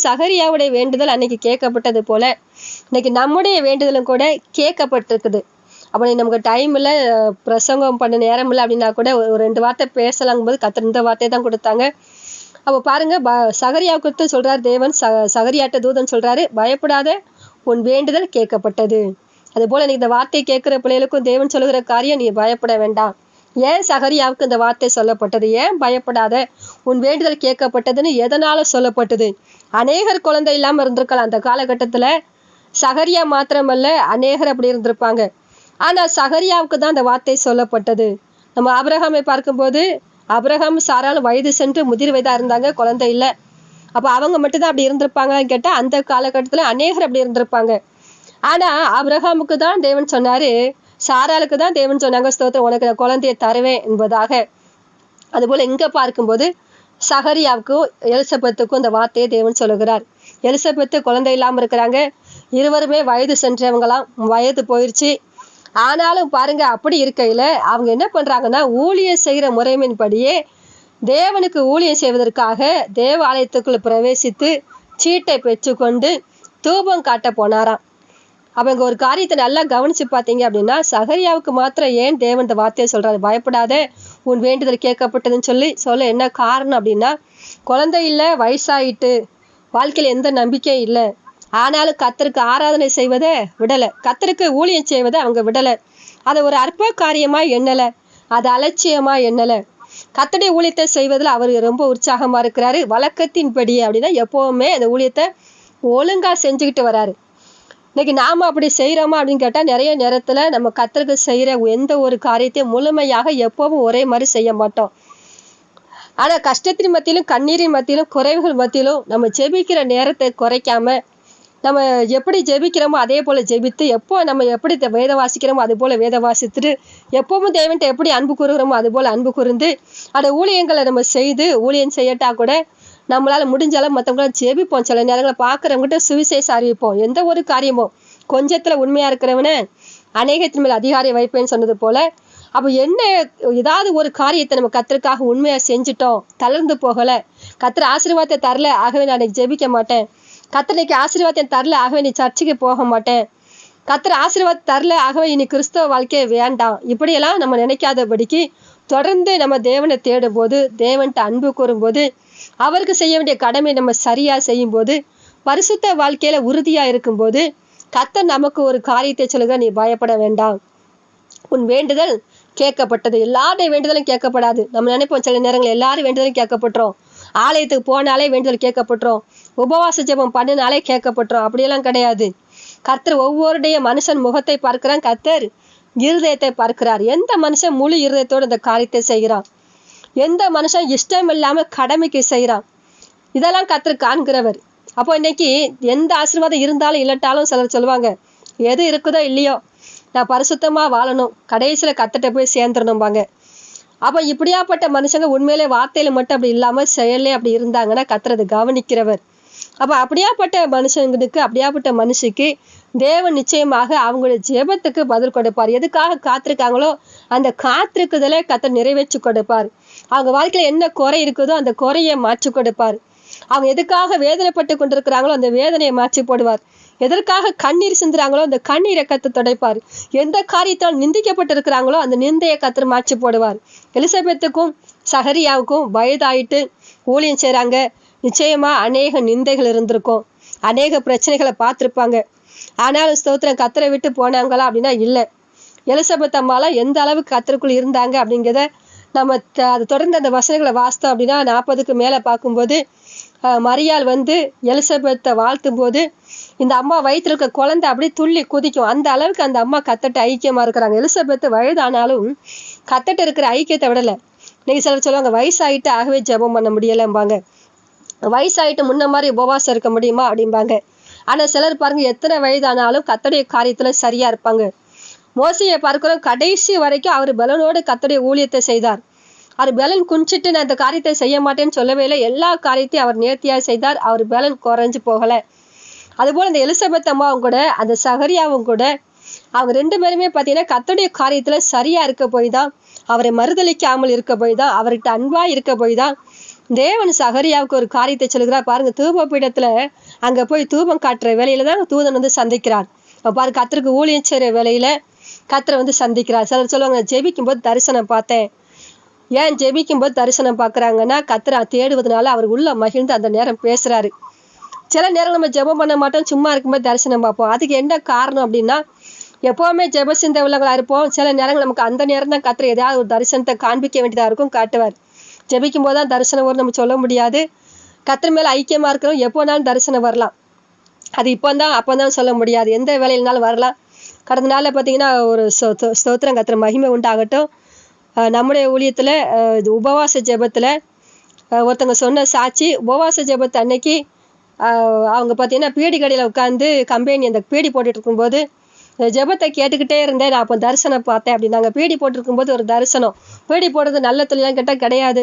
சகரியாவுடைய வேண்டுதல் அன்னைக்கு கேட்கப்பட்டது போல இன்னைக்கு நம்முடைய வேண்டுதலும் கூட கேட்கப்பட்டிருக்குது. அப்போ நமக்கு டைம் இல்லை, பிரசங்கம் பண்ண நேரம் இல்லை அப்படின்னா கூட ஒரு 2 வார்த்தை பேசலாங்கும் போது கர்த்தர் இந்த வார்த்தையை தான் கொடுத்தாங்க. அப்போ பாருங்க, சகரியாவுக்கு சொல்றாரு தேவன், சகரியாட்ட தூதன் சொல்றாரு, பயப்படாத, உன் வேண்டுதல் கேட்கப்பட்டது. அது போல நீ இந்த வார்த்தையை கேட்கிற பிள்ளைகளுக்கும் தேவன் சொல்லுகிற காரியம், நீ பயப்பட வேண்டாம். ஏன் சகரியாவுக்கு இந்த வார்த்தை சொல்லப்பட்டது? ஏன் பயப்படாத, உன் வேண்டுதல் கேட்கப்பட்டதுன்னு எதனால சொல்லப்பட்டது? அநேகர் குழந்தை இல்லாம இருந்திருக்கலாம் அந்த காலகட்டத்துல. சகரியா மாத்திரமல்ல, அநேகர் அப்படி இருந்திருப்பாங்க. ஆனா சகரியாவுக்கு தான் அந்த வார்த்தை சொல்லப்பட்டது. நம்ம ஆபிரகாமை பார்க்கும்போது, ஆபிரகாம் சாராலும் வயது சென்று முதிர் வயதா இருந்தாங்க, குழந்தை இல்லை. அப்ப அவங்க மட்டும்தான் அப்படி இருந்திருப்பாங்கன்னு கேட்டா அந்த காலகட்டத்துல அநேகர் அப்படி இருந்திருப்பாங்க. ஆனா ஆபிரகாமுக்கு தான் தேவன் சொன்னாரு, சாராளுக்கு தான் தேவன் சொன்னாங்க, ஸ்தோத்திரம், உனக்கு நான் குழந்தையை தருவேன் என்பதாக. அது போல இங்க பார்க்கும்போது சகரியாவுக்கும் எலிசபெத்துக்கும் இந்த வார்த்தையை தேவன் சொல்லுகிறார். எலிசபெத்து குழந்தை இல்லாம இருக்கிறாங்க, இருவருமே வயது சென்றவங்களாம், வயது போயிடுச்சு. ஆனாலும் பாருங்க, அப்படி இருக்கையில அவங்க என்ன பண்றாங்கன்னா, ஊழியம் செய்கிற முறைமையின்படியே தேவனுக்கு ஊழியம் செய்வதற்காக தேவாலயத்துக்குள்ள பிரவேசித்து சீட்டை பெற்றுக்கொண்டு தூபம் காட்ட போனாராம். அவங்க ஒரு காரியத்தை நல்லா கவனிச்சு பார்த்தீங்க அப்படின்னா, சகரியாவுக்கு மாத்திரம் ஏன் தேவன் இந்த வார்த்தையை சொல்றாரு, பயப்படாத, உன் வேண்டுதல் கேட்கப்பட்டதுன்னு சொல்ல என்ன காரணம் அப்படின்னா, குழந்தை இல்லை, வயசாயிட்டு, வாழ்க்கையில் எந்த நம்பிக்கையும் இல்லை. ஆனாலும் கர்த்தருக்கு ஆராதனை செய்வதை விடலை, கர்த்தருக்கு ஊழியம் செய்வதை அவங்க விடலை. அதை ஒரு அற்ப காரியமா எண்ணலை, அது அலட்சியமா எண்ணலை. கர்த்தருடைய ஊழியத்தை செய்வதில் அவர் ரொம்ப உற்சாகமா இருக்கிறாரு. வழக்கத்தின்படி அப்படின்னா எப்பவுமே அந்த ஊழியத்தை ஒழுங்கா செஞ்சுக்கிட்டு வராரு. இன்னைக்கு நாம அப்படி செய்யறோமா அப்படின்னு கேட்டா, நிறைய நேரத்துல நம்ம கர்த்தருக்கு செய்யற எந்த ஒரு காரியத்தையும் முழுமையாக எப்பவும் ஒரே மாதிரி செய்ய மாட்டோம். ஆனா கஷ்டத்தின் மத்தியிலும், கண்ணீரின் மத்தியிலும், குறைவுகள் மத்தியிலும் நம்ம ஜெபிக்கிற நேரத்தை குறைக்காம, நம்ம எப்படி ஜெபிக்கிறோமோ அதே போல ஜெபித்து, எப்போ நம்ம எப்படி வேத வாசிக்கிறோமோ அது போல வேத வாசித்துட்டு, எப்பவும் தேவன்கிட்ட எப்படி அன்பு கூறுகிறோமோ அது போல அன்பு கூர்ந்து அந்த ஊழியங்களை நம்ம செய்து, ஊழியம் செய்யட்டா கூட நம்மளால முடிஞ்சாலும் மற்றவங்களாம் ஜெபிப்போம். சில நேரங்களை பார்க்குறவங்ககிட்ட சுவிசேஷம் அறிவிப்போம். எந்த ஒரு காரியமோ கொஞ்சத்துல உண்மையா இருக்கிறவனை அநேகத்தின் மேல் அதிகாரி வைப்பேன்னு சொன்னது போல, அப்போ என்ன, ஏதாவது ஒரு காரியத்தை நம்ம கர்த்தருக்காக உண்மையா செஞ்சுட்டோம், தளர்ந்து போகல, கர்த்தர் ஆசீர்வாதத்தை தரல, ஆகவே நான் ஜெபிக்க மாட்டேன், கர்த்தர் இன்னைக்கு ஆசீர்வாதத்தை தரல, ஆகவே நீ சர்ச்சுக்கு போக மாட்டேன், கர்த்தர் ஆசீர்வாதம் தரல, ஆகவே இனி கிறிஸ்தவ வாழ்க்கையை வேண்டாம், இப்படியெல்லாம் நம்ம நினைக்காதபடிக்கு தொடர்ந்து நம்ம தேவனை தேடும் போது, தேவன்கிட்ட அன்பு கூறும்போது, அவருக்கு செய்ய வேண்டிய கடமை நம்ம சரியா செய்யும் போது, பரிசுத்த வாழ்க்கையில உறுதியா இருக்கும்போது, கர்த்தர் நமக்கு ஒரு காரியத்தை சொல்லுங்க, நீ பயப்பட வேண்டாம், உன் வேண்டுதல் கேட்கப்பட்டது. எல்லாருடைய வேண்டுதலும் கேட்கப்படாது. நம்ம நினைப்போம் சில நேரங்கள் எல்லாரும் வேண்டுதலும் கேட்கப்பட்டுரும், ஆலயத்துக்கு போனாலே வேண்டுதல் கேட்கப்பட்டுரும், உபவாச ஜெபம் பண்ணினாலே கேட்கப்பட்டுரும். அப்படியெல்லாம் கிடையாது. கர்த்தர் ஒவ்வொருடைய மனுஷன் முகத்தை பார்க்கிறான், கர்த்தர் இருதயத்தை பார்க்கிறார். எந்த மனுஷன் முழு இருதயத்தோடு இந்த காரியத்தை செய்கிறான், எந்த மனுஷன் இஷ்டம் இல்லாம கடமைக்கு செய்கிறான், இதெல்லாம் கர்த்தர் காண்கிறவர். அப்போ இன்னைக்கு எந்த ஆசீர்வாதம் இருந்தாலும் இல்லட்டாலும் சிலர் சொல்லுவாங்க, எது இருக்குதோ இல்லையோ நான் பரிசுத்தமா வாழணும், கடைசியில கர்த்தர்ட்ட போய் சேர்ந்துடணும்பாங்க. அப்போ இப்படியாப்பட்ட மனுஷங்க உண்மையிலே வார்த்தையில மட்டும் அப்படி இல்லாம செயலே அப்படி இருந்தாங்கன்னா கர்த்தர் அதை கவனிக்கிறவர். அப்போ அப்படியாப்பட்ட மனுஷங்களுக்கு, அப்படியாப்பட்ட மனுஷிக்கு தேவன் நிச்சயமாக அவங்களுடைய ஜெபத்துக்கு பதில் கொடுப்பார். எதுக்காக காத்திருக்காங்களோ அந்த காத்திருக்குதலை கர்த்தர் நிறைவேற்றி கொடுப்பார். அவங்க வாழ்க்கையில என்ன குறை இருக்குதோ அந்த குறையை மாற்றி கொடுப்பார். அவங்க எதுக்காக வேதனைப்பட்டு கொண்டிருக்கிறாங்களோ அந்த வேதனையை மாற்றி போடுவார். எதற்காக கண்ணீர் சிந்துறாங்களோ அந்த கண்ணீரை கர்த்தர் துடைப்பார். எந்த காரியத்தால் நிந்திக்கப்பட்டு இருக்கிறாங்களோ அந்த நிந்தையை கர்த்தர் மாற்றி போடுவார். எலிசபெத்துக்கும் சகரியாவுக்கும் வயதாயிட்டு ஊழியம் செய்றாங்க. நிச்சயமா அநேக நிந்தைகள் இருந்திருக்கும், அநேக பிரச்சனைகளை பார்த்துருப்பாங்க. ஆனாலும் ஸ்தோத்திரம், கர்த்தரை விட்டு போனாங்களா அப்படின்னா இல்லை. எலிசபெத் அம்மாலாம் எந்த அளவுக்கு கர்த்தருக்குள் இருந்தாங்க அப்படிங்கிறத நம்ம அது தொடர்ந்து அந்த வசனங்களை வாசித்தோம் அப்படின்னா 40க்கு மேலே பார்க்கும்போது, மரியாள் வந்து எலிசபெத்தை வாழ்த்தும் போது இந்த அம்மா வயிற்றுல இருக்க குழந்தை அப்படியே துள்ளி குதிக்கும். அந்த அளவுக்கு அந்த அம்மா கர்த்தர்ட்ட ஐக்கியமா இருக்கிறாங்க. எலிசபெத்து வயதானாலும் கர்த்தர்ட்ட இருக்கிற ஐக்கியத்தை விடலை. இன்னைக்கு சிலர் சொல்லுவாங்க, வயசாயிட்டு ஆகவே ஜெபம் பண்ண முடியலைம்பாங்க, வயசாயிட்டு முன்ன மாதிரி உபவாசம் இருக்க முடியுமா அப்படிம்பாங்க. ஆனா சிலர் பாருங்க, எத்தனை வயதானாலும் கர்த்தருடைய காரியத்துல சரியா இருப்பாங்க. மோசையை பார்க்கிறோம், கடைசி வரைக்கும் அவர் பலனோடு கர்த்தருடைய ஊழியத்தை செய்தார். அவர் பலன் குஞ்சிட்டு நான் இந்த காரியத்தை செய்ய மாட்டேன்னு சொல்லவே இல்லை. எல்லா காரியத்தையும் அவர் நேர்த்தியா செய்தார். அவர் பலன் குறைஞ்சு போகல. அதுபோல இந்த எலிசபெத் அம்மாவும் கூட, அந்த சகரியாவும் கூட அவங்க 2 பேருமே பார்த்தீங்கன்னா கர்த்தருடைய காரியத்துல சரியா இருக்க போய் தான், அவரை மறுதலிக்காமல் இருக்க போய் தான், அவர்கிட்ட அன்பா இருக்க போய் தான் தேவன் சகரியாவுக்கு ஒரு காரியத்தை சொல்லுகிறார். பாருங்க, தூப பீடத்துல அங்க போய் தூபம் காட்டுற வேலையில தான் தூதன் வந்து சந்திக்கிறார். பாரு, கர்த்தருக்கு ஊழியம் செய்யற வேலையில கர்த்தரை வந்து சந்திக்கிறார். சிலர் சொல்லுவாங்க, ஜெபிக்கும் போது தரிசனம் பார்த்தேன். ஏன் ஜெபிக்கும் போது தரிசனம் பாக்குறாங்கன்னா, கர்த்தரை தேடுவதனால அவர் உள்ள மகிழ்ந்து அந்த நேரம் பேசுறாரு. சில நேரம் நம்ம ஜெபம் பண்ண மாட்டோம், சும்மா இருக்கும்போது தரிசனம் பார்ப்போம். அதுக்கு என்ன காரணம் அப்படின்னா, எப்பவுமே ஜெப சிந்தை உள்ளவங்களா இருப்போம். சில நேரங்கள் நமக்கு அந்த நேரம் தான் கர்த்தர் ஏதாவது ஒரு தரிசனத்தை காண்பிக்க வேண்டியதா இருக்கும், காட்டுவார். ஜெபிக்கும் போது தான் தரிசனம் வரும் நம்ம சொல்ல முடியாது. கர்த்தர் மேல ஐக்கியமா இருக்கிறோம், எப்போனாலும் தரிசனம் வரலாம். அது அப்பதான் சொல்ல முடியாது, எந்த வேலையினாலும் வரலாம். கடந்த நாள்ல பார்த்தீங்கன்னா ஒரு ஸ்தோத்திரம், கர்த்தர் மகிமை உண்டாகட்டும். நம்முடைய ஊழியத்துல உபவாச ஜெபத்துல ஒருத்தவங்க சொன்ன சாட்சி, உபவாச ஜெபத்து அன்னைக்கு அவங்க பார்த்தீங்கன்னா பீடி கடையில் உட்காந்து கம்பெனி அந்த பீடி போட்டுட்டு இருக்கும்போது ஜெபத்தை கேட்டுக்கிட்டே இருந்தேன், நான் அப்போ தரிசனம் பார்த்தேன் அப்படின்னாங்க. பீடி போட்டிருக்கும்போது ஒரு தரிசனம். பீடி போடுறது நல்ல தொழிலாம் கேட்டால் கிடையாது.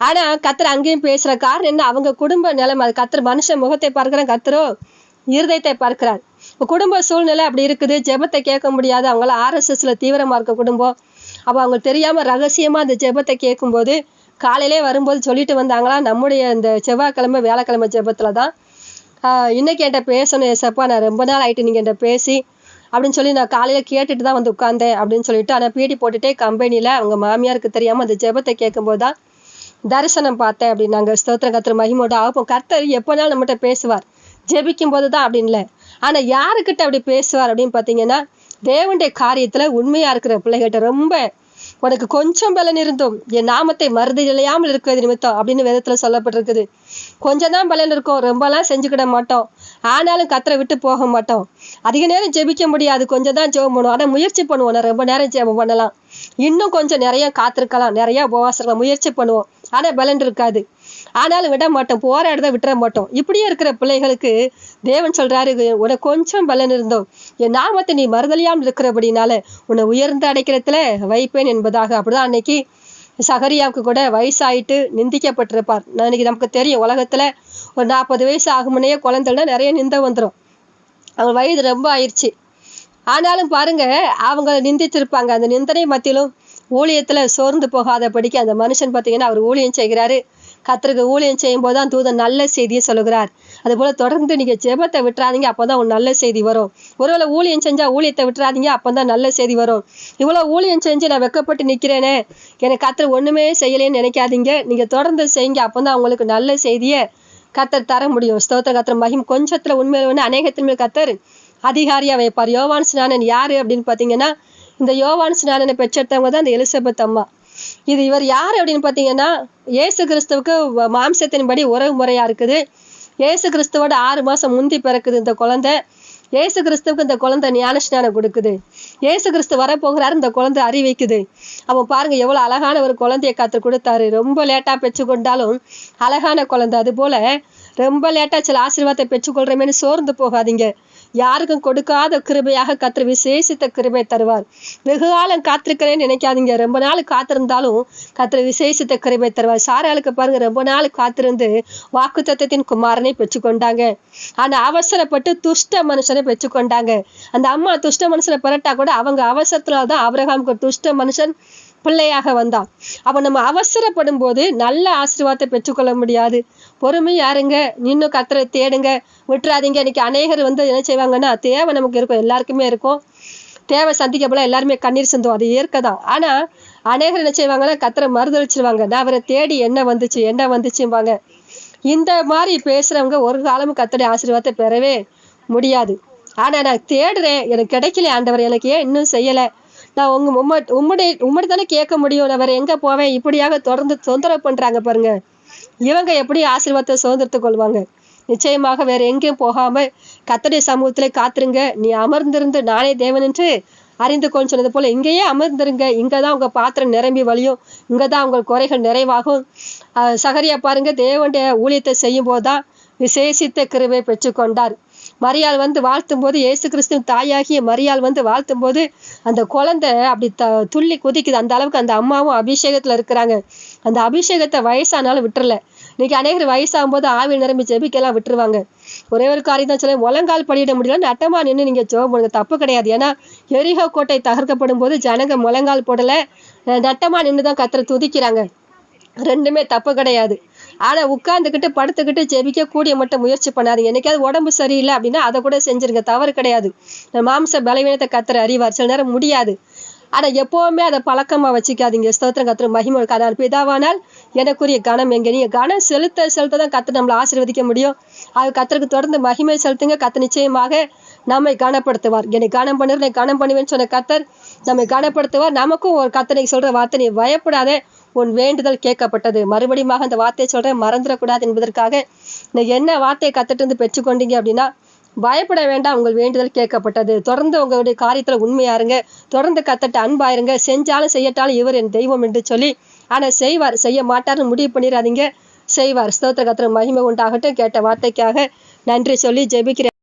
ஆனா கர்த்தர் அங்கேயும் பேசுற காரணம் என்ன, அவங்க குடும்ப நிலைமை. அது கர்த்தர் மனுஷன் முகத்தை பார்க்கிறான், கர்த்தரோ இருதயத்தை பார்க்கிறார். இப்போ குடும்ப சூழ்நிலை அப்படி இருக்குது, ஜெபத்தை கேட்க முடியாது. அவங்களாம் RSSல தீவிரமா இருக்க குடும்பம். அப்போ அவங்க தெரியாம ரகசியமா அந்த ஜெபத்தை கேட்கும்போது காலையிலே வரும்போது சொல்லிட்டு வந்தாங்களா, நம்முடைய இந்த செவ்வாய்க்கிழமை வியாழக்கிழமை ஜெபத்துல தான் இன்னைக்கு என்கிட்ட பேசணும் ஏசப்பா, நான் ரொம்ப நாள் ஆயிட்டு நீங்க என்கிட்ட பேசி அப்படின்னு சொல்லி நான் காலையில கேட்டுட்டு தான் வந்து உட்கார்ந்தேன் அப்படின்னு சொல்லிட்டு, ஆனா பீடி போட்டுட்டே கம்பெனியில அவங்க மாமியாருக்கு தெரியாம அந்த ஜெபத்தை கேட்கும்போது தான் தரிசனம் பார்த்தேன் அப்படின்னாங்க. ஸ்தோத்திரம், கர்த்தர் மகிமோட ஆகும். கர்த்தர் எப்போனாலும் நம்மகிட்ட பேசுவார், ஜெபிக்கும் போது தான் அப்படின்னு இல்லை. ஆனா யாருக்கிட்ட அப்படி பேசுவார் அப்படின்னு பார்த்தீங்கன்னா, தேவனுடைய காரியத்துல உண்மையா இருக்கிற பிள்ளைகிட்ட. ரொம்ப உனக்கு கொஞ்சம் பலன் இருந்தும் என் நாமத்தை மறுதலியாமல் இருக்கிறது நிமித்தம் அப்படின்னு வேதத்துல சொல்லப்பட்டிருக்குது. கொஞ்சம் தான் பலன் இருக்கும், ரொம்பலாம் செஞ்சுக்கிட மாட்டோம். ஆனாலும் கர்த்தரை விட்டு போக மாட்டோம். அதிக நேரம் ஜெபிக்க முடியாது, கொஞ்சம் தான் ஜெபம் பண்ணுவோம். ஆனா முயற்சி பண்ணுவோம், நான் ரொம்ப நேரம் ஜெபம் பண்ணலாம், இன்னும் கொஞ்சம் நிறைய காத்திருக்கலாம், நிறைய உபவாசம் முயற்சி பண்ணுவோம். ஆனா பலன் இருக்காது. ஆனாலும் விட மாட்டோம், போராடுறத விட்டுற மாட்டோம். இப்படியே இருக்கிற பிள்ளைகளுக்கு தேவன் சொல்றாரு, உனக்கு கொஞ்சம் பலன் இருந்தோம் என் நாமத்தை நீ மறுதலியாமல் இருக்கிறபடினால உன்னை உயர்ந்த அடைக்கிறதுல வைப்பேன் என்பதாக. அப்படிதான் அன்னைக்கு சகரியாவுக்கு கூட வயசாயிட்டு நிந்திக்கப்பட்டிருப்பார். இன்னைக்கு நமக்கு தெரியும், உலகத்துல ஒரு 40 வயசு ஆகுமுனையே குழந்தைன்னா நிறைய நிந்தை வந்துடும். அவங்க வயது ரொம்ப ஆயிடுச்சு. ஆனாலும் பாருங்க, அவங்க நிந்தித்திருப்பாங்க. அந்த நிந்தனை மத்தியிலும் ஊழியத்துல சோர்ந்து போகாதபடிக்கு அந்த மனுஷன் பார்த்தீங்கன்னா அவர் ஊழியம் செய்கிறாரு. கர்த்தருக்கு ஊழியம் செய்யும் போதுதான் தூதன் நல்ல செய்தியை சொல்லுகிறார். அது போல தொடர்ந்து நீங்க ஜெபத்தை விட்டுறாதீங்க, அப்பதான் ஒரு நல்ல செய்தி வரும். ஒருவேளை ஊழியம் செஞ்சா ஊழியத்தை விட்டுறாதீங்க, அப்பதான் நல்ல செய்தி வரும். இவ்வளவு ஊழியம் செஞ்சு நான் வெக்கப்பட்டு நிக்கிறேனே, எனக்கு கர்த்தர் ஒண்ணுமே செய்யலேன்னு நினைக்காதீங்க. நீங்க தொடர்ந்து செய்யுங்க, அப்பதான் உங்களுக்கு நல்ல செய்தியை கர்த்தர் தர முடியும். ஸ்தோத்திர, கர்த்தர் மகிமை. கொஞ்சத்துல உண்மையில ஒண்ணு அநேகத்தின் மேல் கர்த்தர் அதிகாரியா வைப்பார். யோவான் ஸ்நானன் யாரு அப்படின்னு பாத்தீங்கன்னா, இந்த யோவான் ஸ்நானனை பெற்றெடுத்தவங்க தான் இந்த எலிசபெத் அம்மா. இவர் யாரு அப்படின்னு பாத்தீங்கன்னா, இயேசு கிறிஸ்துவுக்கு மாம்சத்தின்படி உறவு முறையா இருக்குது. இயேசு கிறிஸ்துவோட 6 மாசம் முந்தி பிறக்குது இந்த குழந்தை. இயேசு கிறிஸ்துவுக்கு இந்த குழந்தை ஞானஸ்நானம் கொடுக்குது. இயேசு கிறிஸ்து வரப்போகிறாரு, இந்த குழந்தை அறிவிக்குது. அவன் பாருங்க எவ்வளவு அழகான ஒரு குழந்தைய கர்த்தர் கொடுத்தாரு. ரொம்ப லேட்டா பெற்றுக்கொண்டாலும் அழகான குழந்தை. அது போல ரொம்ப லேட்டா சில ஆசீர்வாதத்தை பெற்றுக்கொள்றமேனு சோர்ந்து போகாதீங்க. யாருக்கும் கொடுக்காத கிருபையாக கர்த்தர் விசேஷித்த கிருபை தருவார். வெகு காலம் காத்திருக்கிறேன்னு நினைக்காதீங்க. ரொம்ப நாள் காத்திருந்தாலும் கர்த்தர் விசேஷித்த கிருபை தருவார். சாராளுக்கு பாருங்க, ரொம்ப நாள் காத்திருந்து வாக்குத்தத்தத்தின் குமாரனை பெற்றுக்கொண்டாங்க. ஆனா அவசரப்பட்டு துஷ்ட மனுஷனை பெற்றுக்கொண்டாங்க. அந்த அம்மா துஷ்ட மனுஷனை பெறட்டா கூட அவங்க அவசரத்துலதான் ஆபிரகாமுக்கு ஒரு துஷ்ட மனுஷன் பிள்ளையாக வந்தான். அப்ப நம்ம அவசரப்படும் போது நல்ல ஆசீர்வாதத்தை பெற்றுக்கொள்ள முடியாது. பொறுமையா இருங்க, இன்னும் கர்த்தரை தேடுங்க, விட்டுறாதீங்க. இன்னைக்கு அநேகர் என்ன செய்வாங்கன்னா, தேவை நமக்கு இருக்கும், எல்லாருக்குமே இருக்கும். தேவை சந்திக்கப்பட எல்லாருமே கண்ணீர் சிந்தும், அது ஏற்கதான். ஆனா அநேகர் என்ன செய்வாங்கன்னா, கர்த்தரை மறுதளிச்சிருவாங்க. நான் அவரை தேடி என்ன வந்துச்சும்பாங்க. இந்த மாதிரி பேசுறவங்க ஒரு காலமும் கர்த்தருடைய ஆசீர்வாதத்தை பெறவே முடியாது. ஆனா நான் தேடுறேன், எனக்கு கிடைக்கல ஆண்டவர், எனக்கு ஏன் இன்னும் செய்யல, நான் உம்முடைய தானே கேட்க முடியும், நான் வேற எங்க போவேன், இப்படியாக தொடர்ந்து தொந்தரவு பண்றாங்க பாருங்க. இவங்க எப்படி ஆசீர்வாதத்தை சுதந்திரத்துக் கொள்வாங்க? நிச்சயமாக வேற எங்கேயும் போகாம கர்த்தருடைய சமூகத்திலே காத்துருங்க. நீ அமர்ந்திருந்து நானே தேவன் என்று அறிந்து கொண்டு சொன்னது போல இங்கேயே அமர்ந்திருங்க. இங்கதான் உங்க பாத்திரம் நிரம்பி வழியும், இங்கதான் உங்கள் குறைகள் நிறைவாகும். சகரியா பாருங்க, தேவனுடைய ஊழியத்தை செய்யும் போதுதான் விசேஷித்த கிருபை பெற்றுக்கொண்டார். மரியாள் வாழ்த்தும் போது, இயேசு கிறிஸ்துவின் தாயாகிய மரியாள் வாழ்த்தும் போது அந்த குழந்தை அப்படி துள்ளி குதிக்குது. அந்த அளவுக்கு அந்த அம்மாவும் அபிஷேகத்துல இருக்கிறாங்க. அந்த அபிஷேகத்தை வயசானாலும் விட்டுறல. இன்னைக்கு அநேகர் வயசாகும் போது ஆவியில் நிரம்பி ஜெபிக்கலாம் விட்டுருவாங்க. ஒரே ஒரு காரியம் தான் சொல்ல, முழங்கால் படியிட முடியல, நட்டமா நின்று நீங்க ஜெபம் பண்ணுங்க, தப்பு கிடையாது. ஏன்னா எரிகோ கோட்டை தகர்க்கப்படும் போது ஜனங்க முழங்கால் போடல, நட்டமா நின்று தான் கர்த்தரை துதிக்கிறாங்க. ரெண்டுமே தப்பு கிடையாது. ஆனா உட்கார்ந்துக்கிட்டு படுத்துக்கிட்டு ஜெபிக்க கூடிய மட்டும் முயற்சி பண்ணாதீங்க. என்னைக்காவது உடம்பு சரியில்லை அப்படின்னா அதை கூட செஞ்சிருங்க, தவறு கிடையாது. மாம்ச பலவீனத்தை கர்த்தர் அறிவார், சில நேரம் முடியாது. ஆனா எப்பவுமே அதை பழக்கமா வச்சுக்காதீங்க. ஸ்தோத்திரம், கர்த்தர் மகிமை. ஆனால் பிதாவானால் எனக்குரிய கனம் எங்க, நீங்க கனம் செலுத்த செலுத்த தான் கர்த்தர் நம்மளை ஆசீர்வதிக்க முடியும். அது கர்த்தருக்கு தொடர்ந்து மகிமை செலுத்துங்க. கர்த்தர் நிச்சயமாக நம்மை கனப்படுத்துவார். என்னை கனம் பண்ணுறது, நான் கனம் பண்ணுவேன்னு சொன்ன கர்த்தர் நம்மை கனப்படுத்துவார். நமக்கும் ஒரு கர்த்தனை சொல்ற வார்த்தை, நீ பயப்படாத, உன் வேண்டுதல் கேட்கப்பட்டது. மறுபடியும் அந்த வார்த்தையை சொல்றேன், மறந்துடக்கூடாது என்பதற்காக. நீங்க என்ன வார்த்தையை கத்துட்டு இருந்து பெற்றுக்கொண்டீங்க அப்படின்னா, பயப்பட வேண்டாம், உங்கள் வேண்டுதல் கேட்கப்பட்டது. தொடர்ந்து உங்களுடைய காரியத்துல உண்மையாருங்க, தொடர்ந்து கத்தட்ட அன்பாயிருங்க. செஞ்சாலும் செய்யட்டாலும் இவர் என் தெய்வம் என்று சொல்லி, ஆனா செய்வார், செய்ய மாட்டார்னு முடிவு பண்ணிடாதீங்க, செய்வார். ஸ்தோத்திர, கர்த்தர் மகிமை உண்டாகட்டும். கேட்ட வார்த்தைக்காக நன்றி சொல்லி ஜெபிக்கிறேன்.